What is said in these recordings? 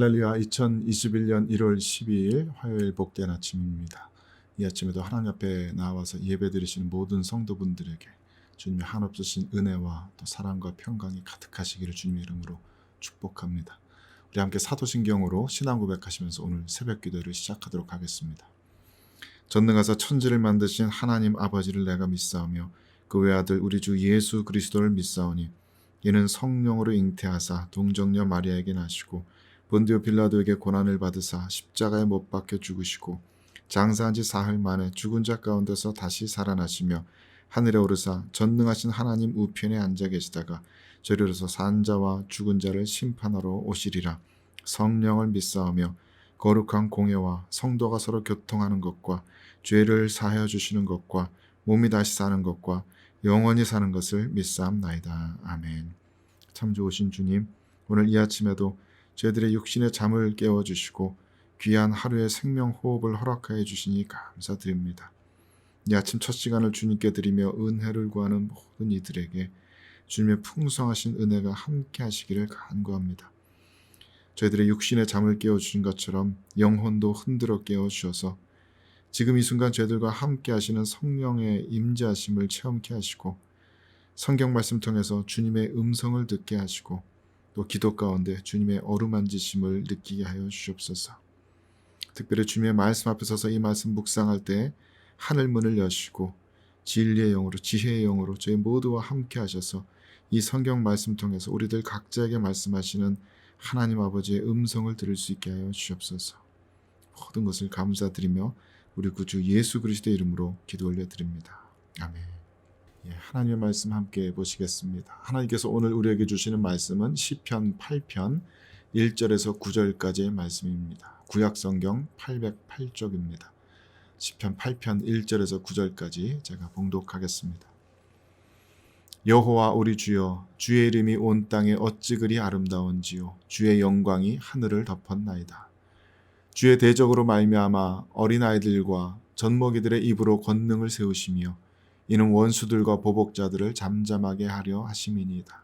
할렐루야. 2021년 1월 12일 화요일 복된 아침입니다. 이 아침에도 하나님 앞에 나와서 예배드리시는 모든 성도분들에게 주님의 한없으신 은혜와 또 사랑과 평강이 가득하시기를 주님의 이름으로 축복합니다. 우리 함께 사도신경으로 신앙 고백하시면서 오늘 새벽 기도를 시작하도록 하겠습니다. 전능하사 천지를 만드신 하나님 아버지를 내가 믿사오며 그 외아들 우리 주 예수 그리스도를 믿사오니 이는 성령으로 잉태하사 동정녀 마리아에게 나시고 본디오 빌라도에게 고난을 받으사 십자가에 못 박혀 죽으시고 장사한 지 사흘 만에 죽은 자 가운데서 다시 살아나시며 하늘에 오르사 전능하신 하나님 우편에 앉아 계시다가 저리로서 산 자와 죽은 자를 심판하러 오시리라. 성령을 믿사오며 거룩한 공예와 성도가 서로 교통하는 것과 죄를 사하여 주시는 것과 몸이 다시 사는 것과 영원히 사는 것을 믿사옵나이다. 아멘. 참 좋으신 주님, 오늘 이 아침에도 저희들의 육신의 잠을 깨워주시고 귀한 하루의 생명 호흡을 허락하여 주시니 감사드립니다. 이 아침 첫 시간을 주님께 드리며 은혜를 구하는 모든 이들에게 주님의 풍성하신 은혜가 함께 하시기를 간구합니다. 저희들의 육신의 잠을 깨워주신 것처럼 영혼도 흔들어 깨워주셔서 지금 이 순간 저희들과 함께 하시는 성령의 임재하심을 체험케 하시고 성경 말씀 통해서 주님의 음성을 듣게 하시고 또 기도 가운데 주님의 어루만지심을 느끼게 하여 주시옵소서. 특별히 주님의 말씀 앞에 서서 이 말씀 묵상할 때 하늘 문을 여시고 진리의 영으로 지혜의 영으로 저희 모두와 함께 하셔서 이 성경 말씀 통해서 우리들 각자에게 말씀하시는 하나님 아버지의 음성을 들을 수 있게 하여 주시옵소서. 모든 것을 감사드리며 우리 구주 예수 그리스도의 이름으로 기도 올려드립니다. 아멘. 하나님의 말씀 함께 보시겠습니다. 하나님께서 오늘 우리에게 주시는 말씀은 시편 8편 1절에서 9절까지의 말씀입니다. 구약성경 808쪽입니다. 시편 8편 1절에서 9절까지 제가 봉독하겠습니다. 여호와 우리 주여, 주의 이름이 온 땅에 어찌 그리 아름다운지요. 주의 영광이 하늘을 덮었나이다. 주의 대적으로 말미암아 어린아이들과 젖먹이들의 입으로 권능을 세우시며 이는 원수들과 보복자들을 잠잠하게 하려 하심이니이다.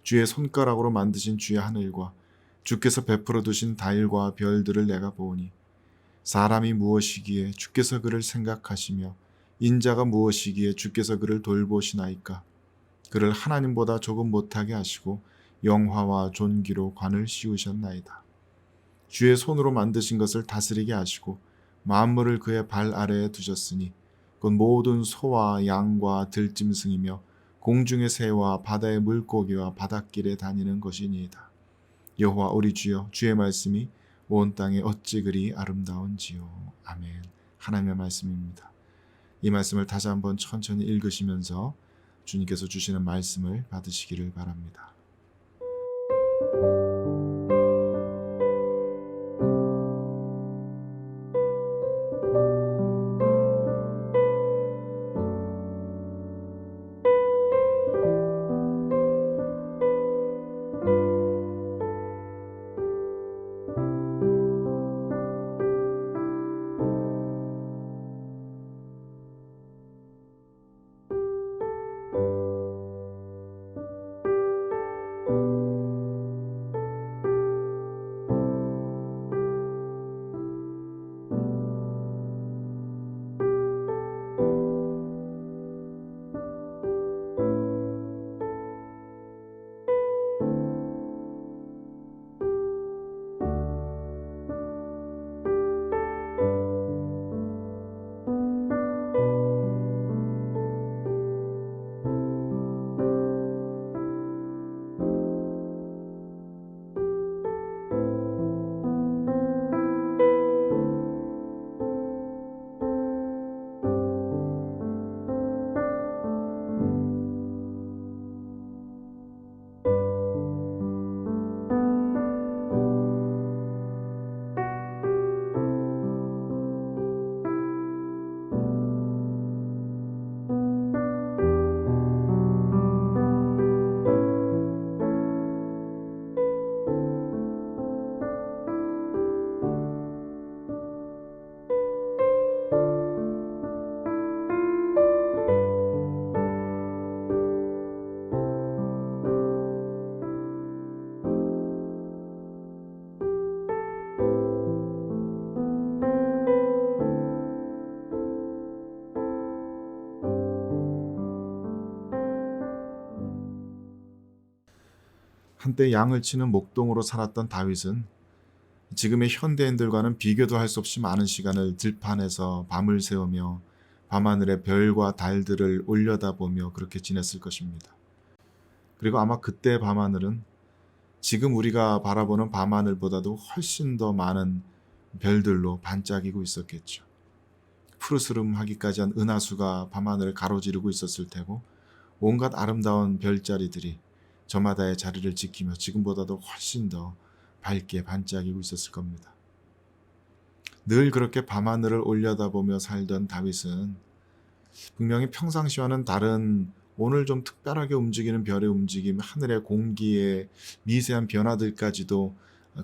주의 손가락으로 만드신 주의 하늘과 주께서 베풀어 두신 달과 별들을 내가 보오니 사람이 무엇이기에 주께서 그를 생각하시며 인자가 무엇이기에 주께서 그를 돌보시나이까. 그를 하나님보다 조금 못하게 하시고 영화와 존귀로 관을 씌우셨나이다. 주의 손으로 만드신 것을 다스리게 하시고 만물을 그의 발 아래에 두셨으니 곧 모든 소와 양과 들짐승이며 공중의 새와 바다의 물고기와 바닷길에 다니는 것이니이다. 여호와 우리 주여, 주의 말씀이 온 땅에 어찌 그리 아름다운지요. 아멘. 하나님의 말씀입니다. 이 말씀을 다시 한번 천천히 읽으시면서 주님께서 주시는 말씀을 받으시기를 바랍니다. 한때 양을 치는 목동으로 살았던 다윗은 지금의 현대인들과는 비교도 할 수 없이 많은 시간을 들판에서 밤을 새우며 밤하늘의 별과 달들을 올려다보며 그렇게 지냈을 것입니다. 그리고 아마 그때 밤하늘은 지금 우리가 바라보는 밤하늘보다도 훨씬 더 많은 별들로 반짝이고 있었겠죠. 푸르스름하기까지 한 은하수가 밤하늘을 가로지르고 있었을 테고 온갖 아름다운 별자리들이 저마다의 자리를 지키며 지금보다도 훨씬 더 밝게 반짝이고 있었을 겁니다. 늘 그렇게 밤하늘을 올려다보며 살던 다윗은 분명히 평상시와는 다른 오늘 좀 특별하게 움직이는 별의 움직임, 하늘의 공기의 미세한 변화들까지도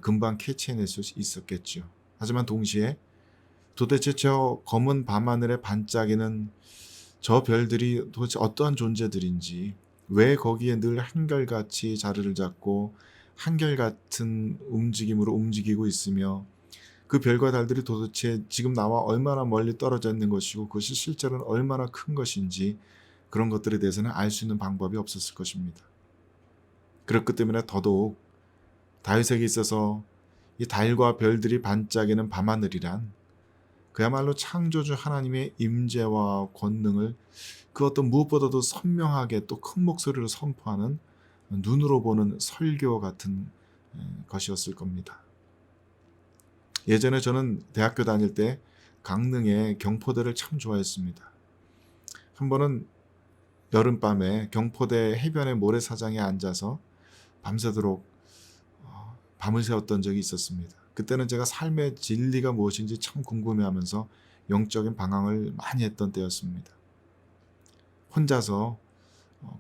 금방 캐치해낼 수 있었겠죠. 하지만 동시에 도대체 저 검은 밤하늘에 반짝이는 저 별들이 도대체 어떠한 존재들인지, 왜 거기에 늘 한결같이 자리를 잡고 한결같은 움직임으로 움직이고 있으며 그 별과 달들이 도대체 지금 나와 얼마나 멀리 떨어져 있는 것이고 그것이 실제로는 얼마나 큰 것인지, 그런 것들에 대해서는 알 수 있는 방법이 없었을 것입니다. 그렇기 때문에 더더욱 다윗에게 있어서 이 달과 별들이 반짝이는 밤하늘이란 그야말로 창조주 하나님의 임재와 권능을 그 어떤 무엇보다도 선명하게 또 큰 목소리로 선포하는, 눈으로 보는 설교 같은 것이었을 겁니다. 예전에 저는 대학교 다닐 때 강릉의 경포대를 참 좋아했습니다. 한 번은 여름밤에 경포대 해변의 모래사장에 앉아서 밤새도록 밤을 새웠던 적이 있었습니다. 그때는 제가 삶의 진리가 무엇인지 참 궁금해하면서 영적인 방황을 많이 했던 때였습니다. 혼자서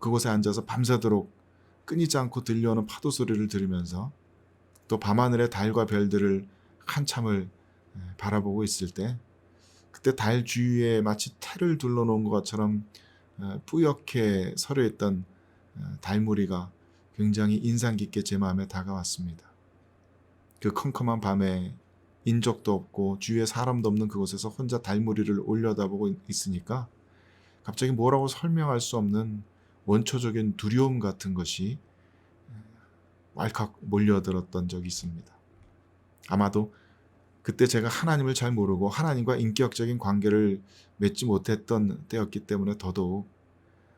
그곳에 앉아서 밤새도록 끊이지 않고 들려오는 파도 소리를 들으면서 또 밤하늘의 달과 별들을 한참을 바라보고 있을 때, 그때 달 주위에 마치 테를 둘러놓은 것처럼 뿌옇게 서려 있던 달무리가 굉장히 인상 깊게 제 마음에 다가왔습니다. 그 컴컴한 밤에 인적도 없고 주위에 사람도 없는 그곳에서 혼자 달무리를 올려다보고 있으니까 갑자기 뭐라고 설명할 수 없는 원초적인 두려움 같은 것이 왈칵 몰려들었던 적이 있습니다. 아마도 그때 제가 하나님을 잘 모르고 하나님과 인격적인 관계를 맺지 못했던 때였기 때문에 더더욱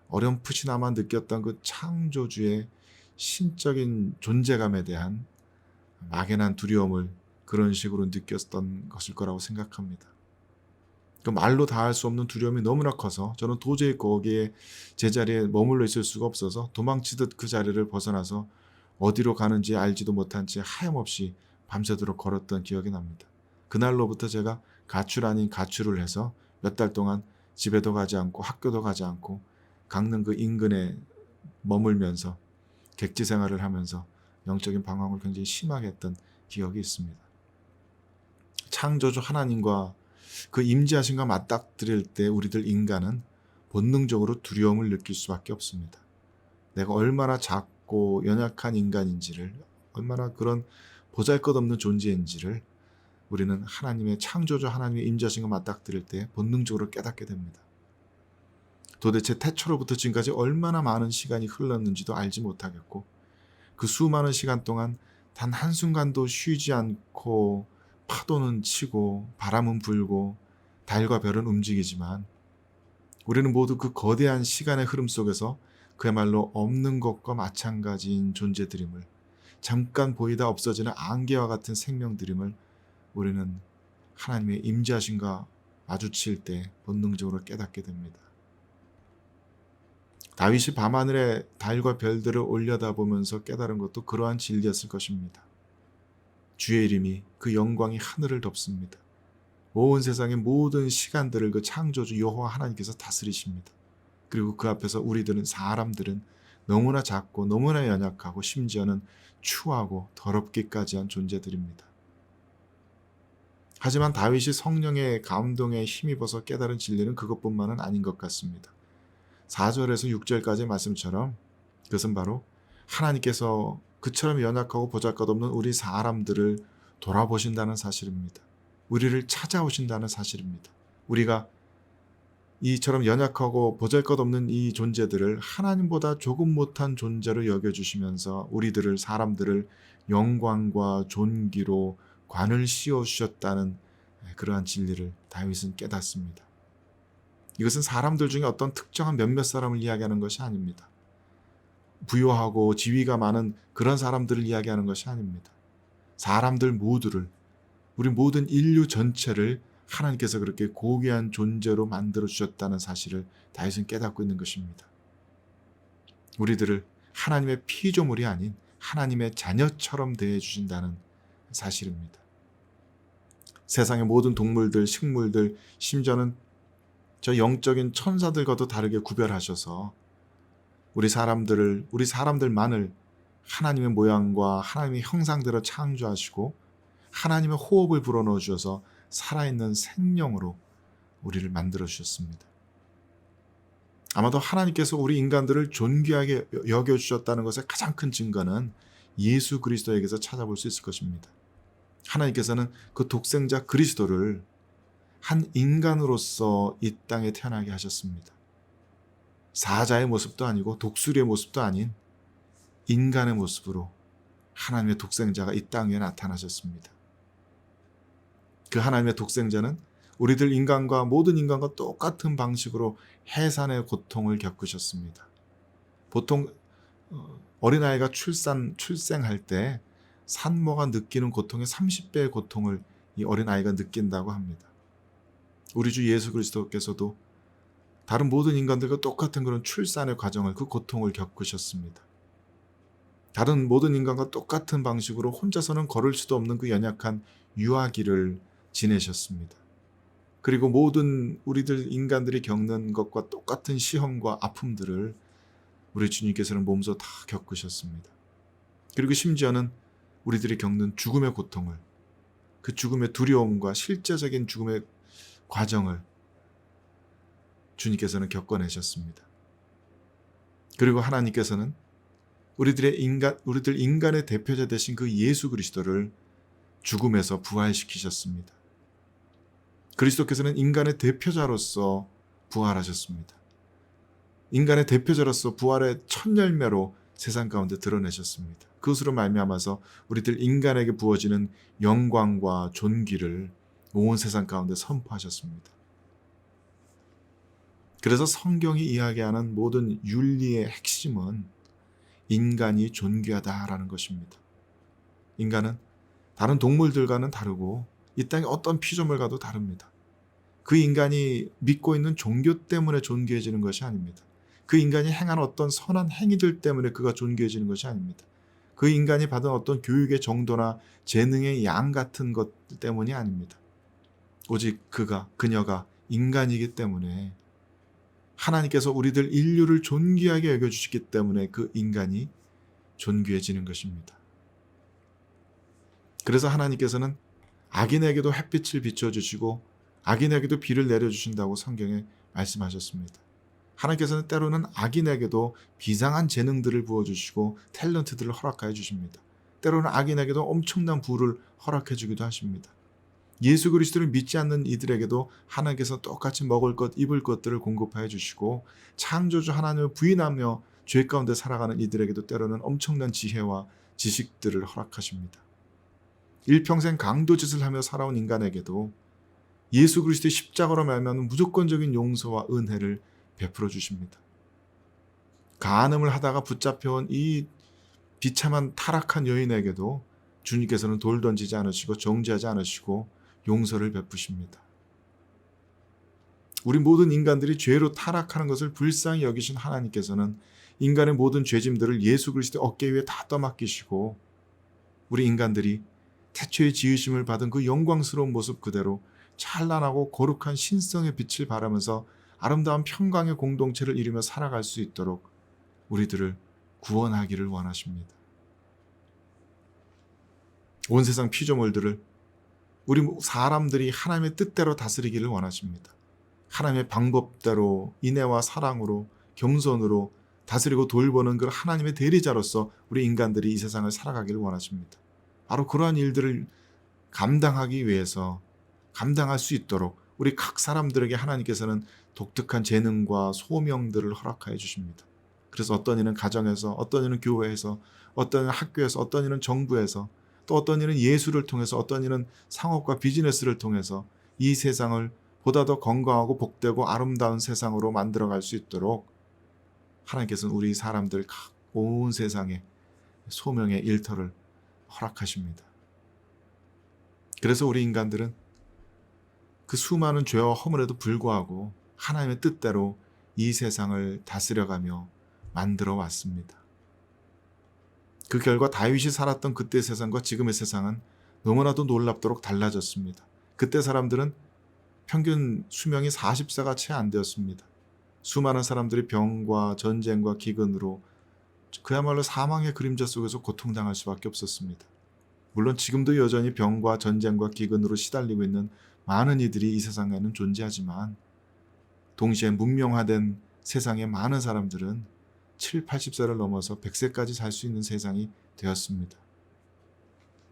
어렴풋이나마 느꼈던 그 창조주의 신적인 존재감에 대한 막연한 두려움을 그런 식으로 느꼈던 것일 거라고 생각합니다. 그 말로 다 할 수 없는 두려움이 너무나 커서 저는 도저히 거기에 제자리에 머물러 있을 수가 없어서 도망치듯 그 자리를 벗어나서 어디로 가는지 알지도 못한 채 하염없이 밤새도록 걸었던 기억이 납니다. 그날로부터 제가 가출 아닌 가출을 해서 몇 달 동안 집에도 가지 않고 학교도 가지 않고 강릉 그 인근에 머물면서 객지 생활을 하면서 영적인 방황을 굉장히 심하게 했던 기억이 있습니다. 창조주 하나님과 그 임재하심과 맞닥뜨릴 때 우리들 인간은 본능적으로 두려움을 느낄 수밖에 없습니다. 내가 얼마나 작고 연약한 인간인지를, 얼마나 그런 보잘것없는 존재인지를 우리는 하나님의 창조주 하나님의 임재하심과 맞닥뜨릴 때 본능적으로 깨닫게 됩니다. 도대체 태초로부터 지금까지 얼마나 많은 시간이 흘렀는지도 알지 못하겠고, 그 수많은 시간 동안 단 한순간도 쉬지 않고 파도는 치고 바람은 불고 달과 별은 움직이지만 우리는 모두 그 거대한 시간의 흐름 속에서 그야말로 없는 것과 마찬가지인 존재들임을, 잠깐 보이다 없어지는 안개와 같은 생명들임을 우리는 하나님의 임재하심과 마주칠 때 본능적으로 깨닫게 됩니다. 다윗이 밤하늘에 달과 별들을 올려다보면서 깨달은 것도 그러한 진리였을 것입니다. 주의 이름이, 그 영광이 하늘을 덮습니다. 온 세상의 모든 시간들을 그 창조주 여호와 하나님께서 다스리십니다. 그리고 그 앞에서 우리들은, 사람들은 너무나 작고 너무나 연약하고 심지어는 추하고 더럽기까지 한 존재들입니다. 하지만 다윗이 성령의 감동에 힘입어서 깨달은 진리는 그것뿐만은 아닌 것 같습니다. 4절에서 6절까지의 말씀처럼 그것은 바로 하나님께서 그처럼 연약하고 보잘것없는 우리 사람들을 돌아보신다는 사실입니다. 우리를 찾아오신다는 사실입니다. 우리가 이처럼 연약하고 보잘것없는 이 존재들을 하나님보다 조금 못한 존재로 여겨주시면서 우리들을, 사람들을 영광과 존귀로 관을 씌워주셨다는 그러한 진리를 다윗은 깨닫습니다. 이것은 사람들 중에 어떤 특정한 몇몇 사람을 이야기하는 것이 아닙니다. 부유하고 지위가 많은 그런 사람들을 이야기하는 것이 아닙니다. 사람들 모두를, 우리 모든 인류 전체를 하나님께서 그렇게 고귀한 존재로 만들어 주셨다는 사실을 다윗은 깨닫고 있는 것입니다. 우리들을 하나님의 피조물이 아닌 하나님의 자녀처럼 대해 주신다는 사실입니다. 세상의 모든 동물들, 식물들, 심지어는 저 영적인 천사들과도 다르게 구별하셔서 우리 사람들만을 하나님의 모양과 하나님의 형상대로 창조하시고 하나님의 호흡을 불어넣어 주셔서 살아있는 생명으로 우리를 만들어 주셨습니다. 아마도 하나님께서 우리 인간들을 존귀하게 여겨주셨다는 것의 가장 큰 증거는 예수 그리스도에게서 찾아볼 수 있을 것입니다. 하나님께서는 그 독생자 그리스도를 한 인간으로서 이 땅에 태어나게 하셨습니다. 사자의 모습도 아니고 독수리의 모습도 아닌 인간의 모습으로 하나님의 독생자가 이 땅 위에 나타나셨습니다. 그 하나님의 독생자는 우리들 인간과 모든 인간과 똑같은 방식으로 해산의 고통을 겪으셨습니다. 보통 어린아이가 출생할 때 산모가 느끼는 고통의 30배의 고통을 이 어린아이가 느낀다고 합니다. 우리 주 예수 그리스도께서도 다른 모든 인간들과 똑같은 그런 출산의 과정을, 그 고통을 겪으셨습니다. 다른 모든 인간과 똑같은 방식으로 혼자서는 걸을 수도 없는 그 연약한 유아기를 지내셨습니다. 그리고 모든 우리들 인간들이 겪는 것과 똑같은 시험과 아픔들을 우리 주님께서는 몸소 다 겪으셨습니다. 그리고 심지어는 우리들이 겪는 죽음의 고통을, 그 죽음의 두려움과 실제적인 죽음의 과정을 주님께서는 겪어내셨습니다. 그리고 하나님께서는 우리들 인간의 대표자 되신 그 예수 그리스도를 죽음에서 부활시키셨습니다. 그리스도께서는 인간의 대표자로서 부활하셨습니다. 인간의 대표자로서 부활의 첫 열매로 세상 가운데 드러내셨습니다. 그것으로 말미암아서 우리들 인간에게 부어지는 영광과 존귀를 온 세상 가운데 선포하셨습니다. 그래서 성경이 이야기하는 모든 윤리의 핵심은 인간이 존귀하다라는 것입니다. 인간은 다른 동물들과는 다르고 이 땅의 어떤 피조물과도 다릅니다. 그 인간이 믿고 있는 종교 때문에 존귀해지는 것이 아닙니다. 그 인간이 행한 어떤 선한 행위들 때문에 그가 존귀해지는 것이 아닙니다. 그 인간이 받은 어떤 교육의 정도나 재능의 양 같은 것 때문이 아닙니다. 오직 그녀가 인간이기 때문에 하나님께서 우리들 인류를 존귀하게 여겨주시기 때문에 그 인간이 존귀해지는 것입니다. 그래서 하나님께서는 악인에게도 햇빛을 비춰주시고 악인에게도 비를 내려주신다고 성경에 말씀하셨습니다. 하나님께서는 때로는 악인에게도 비상한 재능들을 부어주시고 탤런트들을 허락하여 주십니다. 때로는 악인에게도 엄청난 부를 허락해 주기도 하십니다. 예수 그리스도를 믿지 않는 이들에게도 하나님께서 똑같이 먹을 것, 입을 것들을 공급하여 주시고 창조주 하나님을 부인하며 죄 가운데 살아가는 이들에게도 때로는 엄청난 지혜와 지식들을 허락하십니다. 일평생 강도짓을 하며 살아온 인간에게도 예수 그리스도의 십자가로 말미암은 무조건적인 용서와 은혜를 베풀어 주십니다. 간음을 하다가 붙잡혀온 이 비참한 타락한 여인에게도 주님께서는 돌 던지지 않으시고 정죄하지 않으시고 용서를 베푸십니다. 우리 모든 인간들이 죄로 타락하는 것을 불쌍히 여기신 하나님께서는 인간의 모든 죄짐들을 예수 그리스도의 어깨 위에 다 떠맡기시고 우리 인간들이 태초에 지으심을 받은 그 영광스러운 모습 그대로 찬란하고 거룩한 신성의 빛을 발하면서 아름다운 평강의 공동체를 이루며 살아갈 수 있도록 우리들을 구원하기를 원하십니다. 온 세상 피조물들을 우리 사람들이 하나님의 뜻대로 다스리기를 원하십니다. 하나님의 방법대로 인애와 사랑으로 겸손으로 다스리고 돌보는 그 하나님의 대리자로서 우리 인간들이 이 세상을 살아가기를 원하십니다. 바로 그러한 일들을 감당하기 위해서 감당할 수 있도록 우리 각 사람들에게 하나님께서는 독특한 재능과 소명들을 허락하여 주십니다. 그래서 어떤 이는 가정에서, 어떤 이는 교회에서, 어떤 이는 학교에서, 어떤 이는 정부에서, 또 어떤 이는 예술을 통해서, 어떤 이는 상업과 비즈니스를 통해서 이 세상을 보다 더 건강하고 복되고 아름다운 세상으로 만들어갈 수 있도록 하나님께서는 우리 사람들 온 세상에 소명의 일터를 허락하십니다. 그래서 우리 인간들은 그 수많은 죄와 허물에도 불구하고 하나님의 뜻대로 이 세상을 다스려가며 만들어 왔습니다. 그 결과 다윗이 살았던 그때 세상과 지금의 세상은 너무나도 놀랍도록 달라졌습니다. 그때 사람들은 평균 수명이 40세가 채 안 되었습니다. 수많은 사람들이 병과 전쟁과 기근으로 그야말로 사망의 그림자 속에서 고통당할 수밖에 없었습니다. 물론 지금도 여전히 병과 전쟁과 기근으로 시달리고 있는 많은 이들이 이 세상에는 존재하지만 동시에 문명화된 세상의 많은 사람들은 7, 80세를 넘어서 100세까지 살 수 있는 세상이 되었습니다.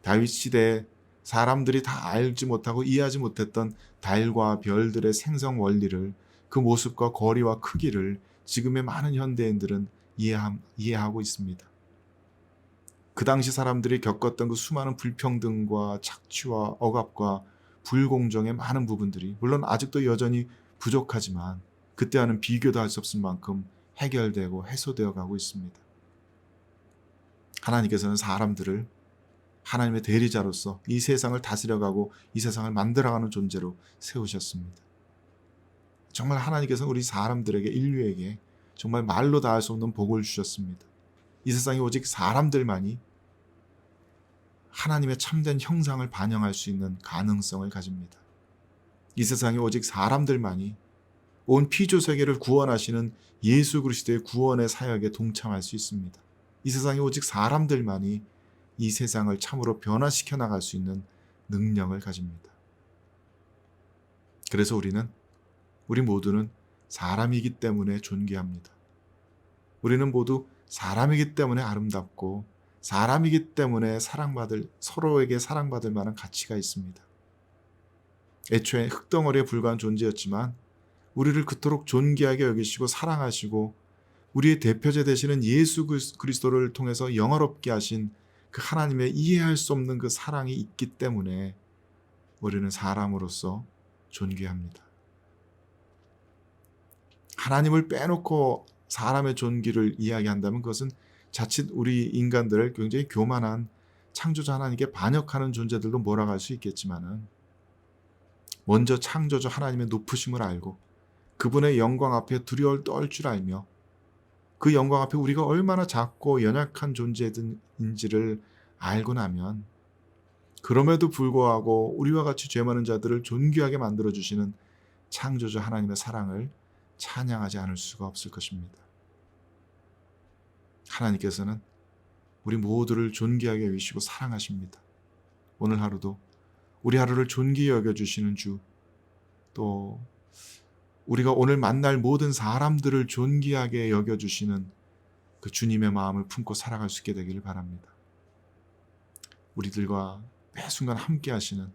다윗 시대에 사람들이 다 알지 못하고 이해하지 못했던 달과 별들의 생성 원리를, 그 모습과 거리와 크기를 지금의 많은 현대인들은 이해하고 있습니다. 그 당시 사람들이 겪었던 그 수많은 불평등과 착취와 억압과 불공정의 많은 부분들이 물론 아직도 여전히 부족하지만 그때와는 비교도 할 수 없을 만큼 해결되고 해소되어 가고 있습니다. 하나님께서는 사람들을 하나님의 대리자로서 이 세상을 다스려가고 이 세상을 만들어가는 존재로 세우셨습니다. 정말 하나님께서는 우리 사람들에게, 인류에게 정말 말로 다 할 수 없는 복을 주셨습니다. 이 세상에 오직 사람들만이 하나님의 참된 형상을 반영할 수 있는 가능성을 가집니다. 이 세상에 오직 사람들만이 온 피조세계를 구원하시는 예수 그리스도의 구원의 사역에 동참할 수 있습니다. 이 세상에 오직 사람들만이 이 세상을 참으로 변화시켜 나갈 수 있는 능력을 가집니다. 그래서 우리 모두는 사람이기 때문에 존귀합니다. 우리는 모두 사람이기 때문에 아름답고 사람이기 때문에 서로에게 사랑받을 만한 가치가 있습니다. 애초에 흙덩어리에 불과한 존재였지만 우리를 그토록 존귀하게 여기시고 사랑하시고 우리의 대표자 되시는 예수 그리스도를 통해서 영화롭게 하신 그 하나님의 이해할 수 없는 그 사랑이 있기 때문에 우리는 사람으로서 존귀합니다. 하나님을 빼놓고 사람의 존귀를 이야기한다면 그것은 자칫 우리 인간들을 굉장히 교만한 창조자 하나님께 반역하는 존재들로 몰아갈 수 있겠지만은 먼저 창조주 하나님의 높으심을 알고 그분의 영광 앞에 두려움을 떨 줄 알며 그 영광 앞에 우리가 얼마나 작고 연약한 존재인지를 알고 나면 그럼에도 불구하고 우리와 같이 죄 많은 자들을 존귀하게 만들어주시는 창조주 하나님의 사랑을 찬양하지 않을 수가 없을 것입니다. 하나님께서는 우리 모두를 존귀하게 여기시고 사랑하십니다. 오늘 하루도 우리 하루를 존귀히 여겨주시는 주, 또 우리가 오늘 만날 모든 사람들을 존귀하게 여겨주시는 그 주님의 마음을 품고 살아갈 수 있게 되기를 바랍니다. 우리들과 매 순간 함께 하시는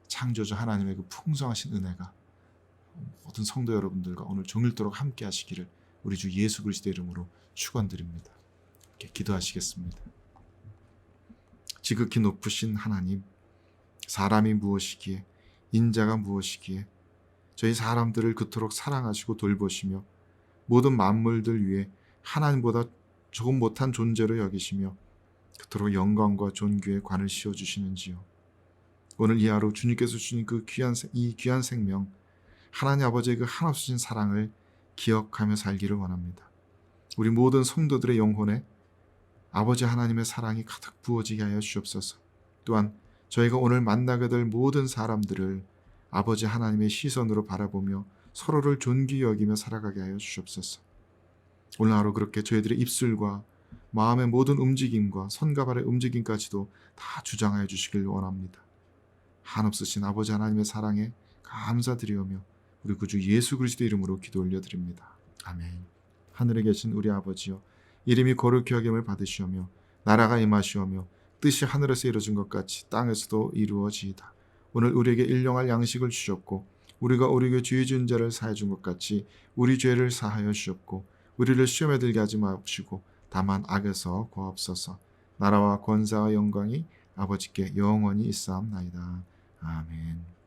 창조주 하나님의 그 풍성하신 은혜가 모든 성도 여러분들과 오늘 종일토록 함께 하시기를 우리 주 예수 그리스도의 이름으로 축원드립니다. 이렇게 기도하시겠습니다. 지극히 높으신 하나님, 사람이 무엇이기에 인자가 무엇이기에 저희 사람들을 그토록 사랑하시고 돌보시며 모든 만물들 위해 하나님보다 조금 못한 존재로 여기시며 그토록 영광과 존귀에 관을 씌워주시는지요. 오늘 이 하루 주님께서 주신 이 귀한 생명, 하나님 아버지의 그 한없으신 사랑을 기억하며 살기를 원합니다. 우리 모든 성도들의 영혼에 아버지 하나님의 사랑이 가득 부어지게 하여 주옵소서. 또한 저희가 오늘 만나게 될 모든 사람들을 아버지 하나님의 시선으로 바라보며 서로를 존귀히 여기며 살아가게 하여 주옵소서. 오늘 하루 그렇게 저희들의 입술과 마음의 모든 움직임과 손과 발의 움직임까지도 다 주장하여 주시길 원합니다. 한없으신 아버지 하나님의 사랑에 감사드리오며 우리 구주 예수 그리스도 이름으로 기도 올려드립니다. 아멘. 하늘에 계신 우리 아버지여, 이름이 거룩히 여김을 받으시오며 나라가 임하시오며 뜻이 하늘에서 이루어진 것 같이 땅에서도 이루어지이다. 오늘 우리에게 일용할 양식을 주셨고 우리가 우리 교회 죄 지은 자를 사해 준 것 같이 우리 죄를 사하여 주옵고 우리를 시험에 들게 하지 마옵시고 다만 악에서 구하옵소서. 나라와 권세와 영광이 아버지께 영원히 있사옵나이다. 아멘.